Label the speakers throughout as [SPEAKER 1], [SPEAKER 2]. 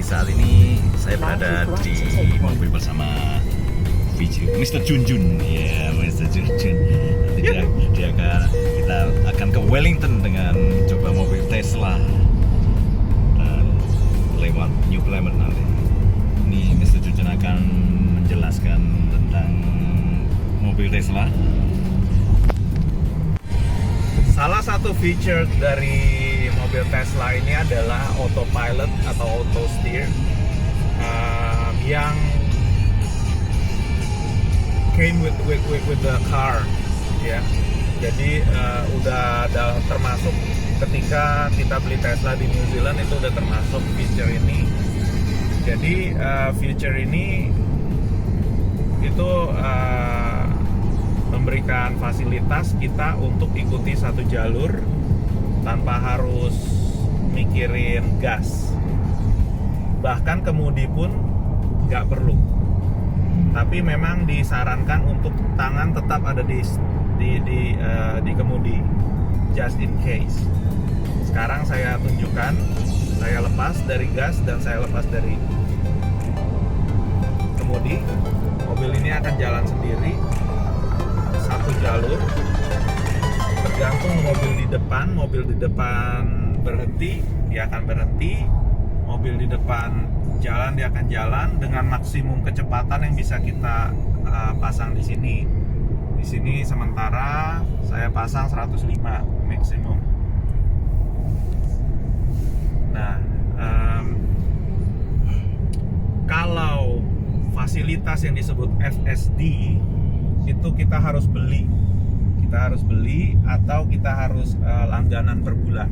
[SPEAKER 1] saat ini saya berada di mobil bersama Mr. Junjun. Ya, Mr. Junjun. Nanti kita akan ke Wellington dengan coba mobil Tesla dan lewat New Plymouth nanti. Ini Mr. Junjun akan menjelaskan tentang mobil Tesla. Salah satu feature dari mobil Tesla ini adalah autopilot atau auto steer yang came with the car, ya. Jadi udah termasuk ketika kita beli Tesla di New Zealand, itu udah termasuk feature ini. Jadi feature ini itu memberikan fasilitas kita untuk ikuti satu jalur tanpa harus mikirin gas. Bahkan kemudi pun nggak perlu. Tapi memang disarankan untuk tangan tetap ada di kemudi, just in case. Sekarang saya tunjukkan, saya lepas dari gas dan saya lepas dari kemudi. Mobil ini akan jalan sendiri, satu jalur. Tergantung mobil di depan berhenti, dia akan berhenti. Mobil di depan jalan, dia akan jalan dengan maksimum kecepatan yang bisa kita pasang di sini. Di sini sementara saya pasang 105 maksimum. Nah, kalau fasilitas yang disebut FSD itu kita harus beli. Atau kita harus langganan per bulan.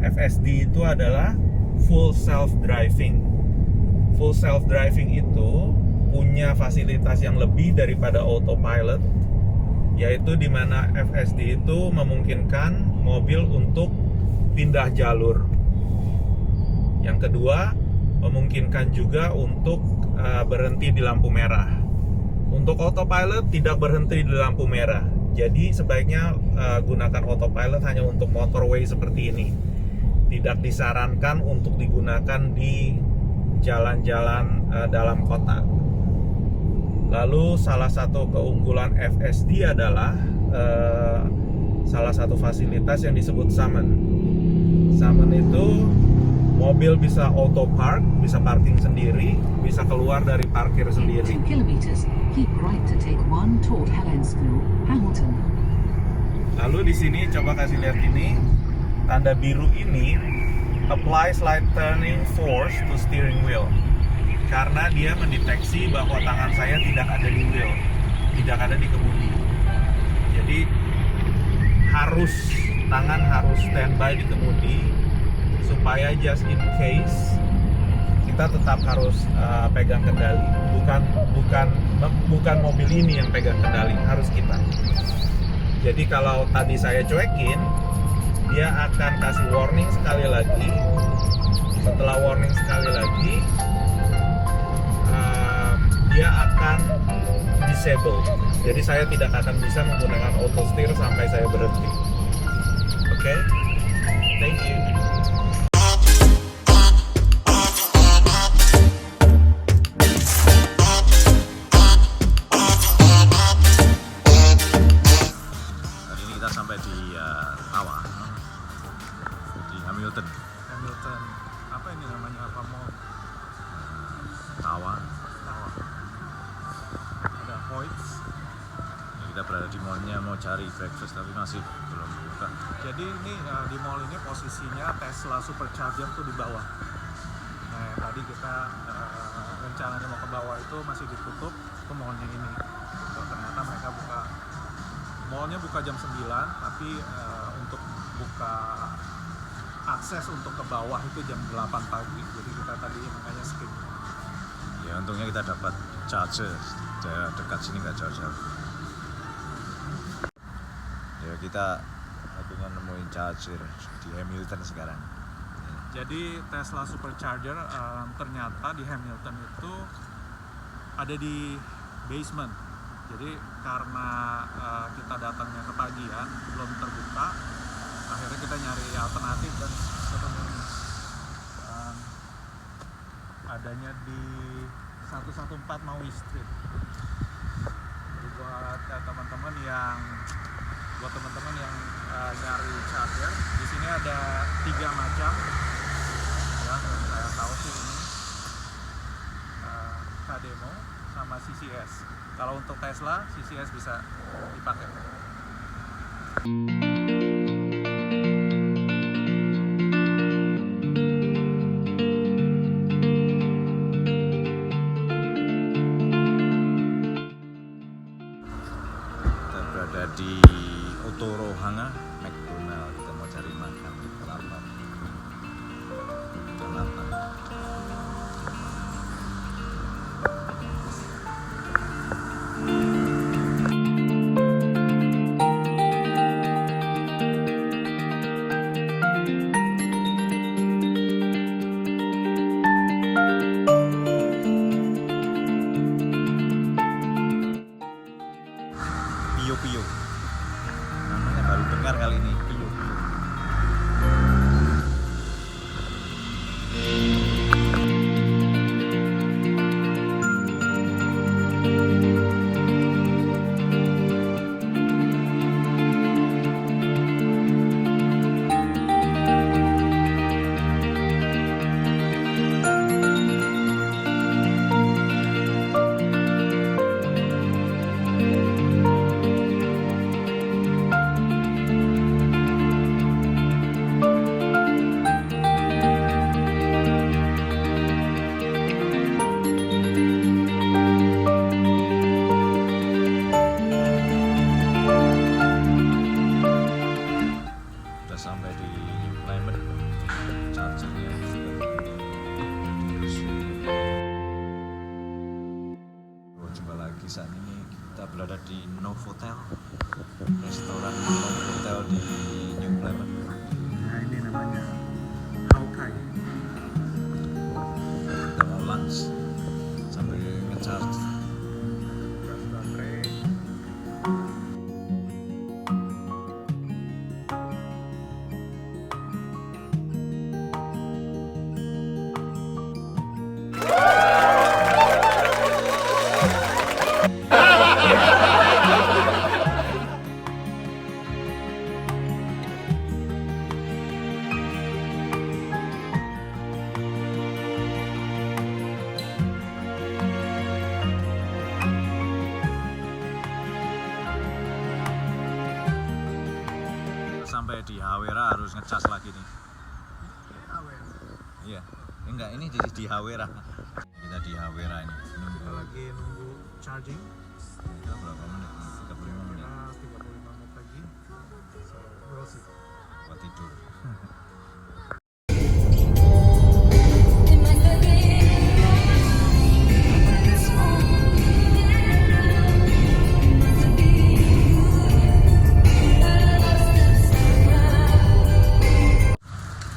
[SPEAKER 1] FSD itu adalah full self driving. Full self driving itu punya fasilitas yang lebih daripada autopilot, yaitu di mana FSD itu memungkinkan mobil untuk pindah jalur. Yang kedua, memungkinkan juga untuk berhenti di lampu merah. Untuk autopilot tidak berhenti di lampu merah. Jadi sebaiknya gunakan autopilot hanya untuk motorway seperti ini. Tidak disarankan untuk digunakan di jalan-jalan dalam kota. Lalu salah satu keunggulan FSD adalah salah satu fasilitas yang disebut summon. Summon itu mobil bisa auto park, bisa parking sendiri, bisa keluar dari parkir sendiri.
[SPEAKER 2] 2 kilometers, keep right to take 1 toward Helensville, Hamilton.
[SPEAKER 1] Lalu di sini coba kasih lihat ini, tanda biru ini apply slight turning force to steering wheel. Karena dia mendeteksi bahwa tangan saya tidak ada di wheel, tidak ada di kemudi. Jadi tangan harus standby di kemudi supaya just in case kita tetap harus pegang kendali. Bukan mobil ini yang pegang kendali, harus kita. Jadi kalau tadi saya cuekin, dia akan kasih warning sekali lagi. Setelah warning sekali lagi, dia akan disable. Jadi saya tidak akan bisa menggunakan auto steer sampai saya berhenti. Oke? Thank you. Sampai di Tawa, di Hamilton.
[SPEAKER 3] Apa ini namanya, apa mall?
[SPEAKER 1] Tawa.
[SPEAKER 3] Ada Hoyts.
[SPEAKER 1] Kita berada di mallnya, mau cari breakfast tapi masih belum buka.
[SPEAKER 3] Jadi ini di mall ini posisinya Tesla Supercharger tuh di bawah. Nah, tadi kita rencananya mau ke bawah itu masih ditutup ke mallnya ini. Ternyata mereka mallnya buka jam 9, tapi untuk buka akses untuk ke bawah itu jam 8 pagi. Jadi kita tadi makanya skip.
[SPEAKER 1] Ya untungnya kita dapat charger dekat sini, nggak jauh-jauh. Ya kita akhirnya nemuin charger di Hamilton sekarang.
[SPEAKER 3] Jadi Tesla Supercharger ternyata di Hamilton itu ada di basement. Jadi karena kita datangnya ketagihan, belum terbuka, akhirnya kita nyari alternatif dan ketemu ini. adanya di 114 Maui Street. Jadi buat teman-teman yang nyari charger, di sini ada 3 macam. Ya, yang saya tahu sih ini Kademo sama CCS. Kalau untuk Tesla, CCS bisa dipakai.
[SPEAKER 4] Kita berada di Otorohanga McDonald. Kita mau cari makan lapar. Pio. Namanya baru dengar kali ini, Pio. Sampai di New Plymouth, chargernya jumpa lagi. Saat ini kita berada di Novotel, restoran Novotel di New Plymouth.
[SPEAKER 3] Nah, ini namanya Hawkai.
[SPEAKER 4] Kita mau lunch sambil nge-charge.
[SPEAKER 3] Baterai.
[SPEAKER 4] Sampai di Hawera harus ngecas lagi nih. Iya, enggak, ini di Hawera. Kita di Hawera ini
[SPEAKER 3] Kita lagi nunggu charging.
[SPEAKER 4] Kita berapa menit? 35 menit.
[SPEAKER 3] Kira 35 menit lagi. So, we'll see.
[SPEAKER 4] Buat tidur.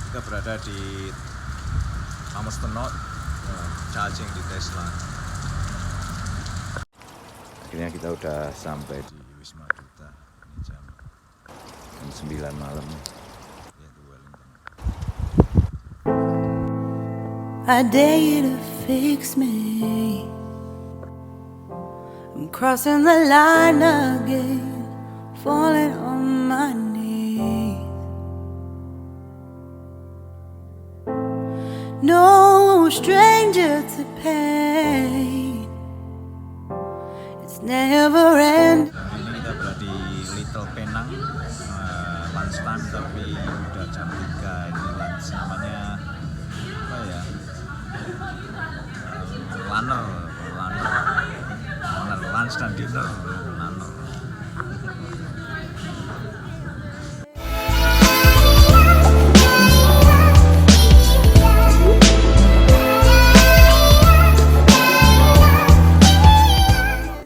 [SPEAKER 4] Kita berada di Palmerston North, charging di Tesla. Akhirnya kita udah sampai di Wisma Duta. Ini jam 9 malam, yaitu Wellington.
[SPEAKER 5] I dare you to fix me. I'm crossing the line again, falling on my knees. No stranger to pain. It's never end.
[SPEAKER 4] Ini kita berada di Little Penang, lunchtime, tapi udah jam 3. Ini lunch namanya apa ya? Lunch dan dinner.